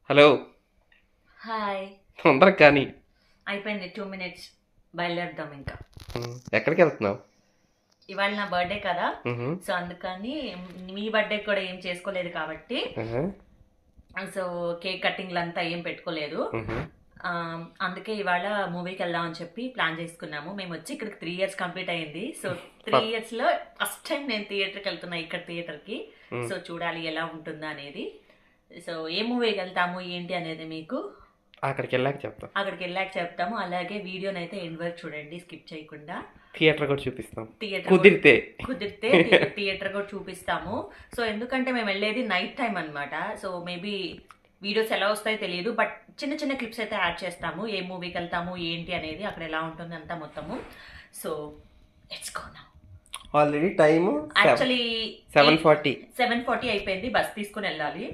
Hello. Hi. తొందరగా కానీ. అయిపోయింది 2 మినిట్స్. బయలుదేరుదాం ఇంకా. ఎక్కడికి వెళ్తున్నావు? ఇవాళ నా బర్త్డే కదా, మ్హూ. సో అందుకని మీ బర్త్డే కూడా ఏం చేసుకోలేదు కాబట్టి ఆహా. సో కేక్ కటింగ్లు అంతా ఏం పెట్టుకోలేదు. మ్హూ. ఆ, అందుకే ఇవాళ మూవీకి వెళ్దాం అని చెప్పి ప్లాన్ చేసుకున్నాము. మేము వచ్చి ఇక్కడికి 3 ఇయర్స్ కంప్లీట్ అయింది. సో 3 ఇయర్స్ లో ఫస్ట్ టైం నేను థియేటర్కి వెళ్తున్నా, ఇక్కడ థియేటర్కి. సో చూడాలి ఎలా ఉంటుందా అనేది. సో ఏ మూవీకి వెళ్తాము ఏంటి అనేది మీకు అక్కడికి వెళ్ళాక చెప్తాం. అక్కడికి వెళ్ళాక చెప్తాము. అలాగే వీడియోనైతే ఎండ్ వరకు చూడండి, స్కిప్ చేయకుండా. థియేటర్ కూడా చూపిస్తాం థియేటర్ కుదిరితే. కుదిరితే థియేటర్ కూడా చూపిస్తాము. సో ఎందుకంటే మేము వెళ్ళేది నైట్ టైం అన్నమాట. సో మేబీ వీడియోస్ ఎలా వస్తాయో తెలియదు, బట్ చిన్న చిన్న క్లిప్స్ అయితే యాడ్ చేస్తాము. ఏ మూవీకి వెళ్తాము ఏంటి అనేది, అక్కడ ఎలా ఉంటుంది అంతా మొత్తము. So let's go now. Already time actually 7:40. 7:40 అయిపోయింది. బస్ తీసుకుని వెళ్ళాలి.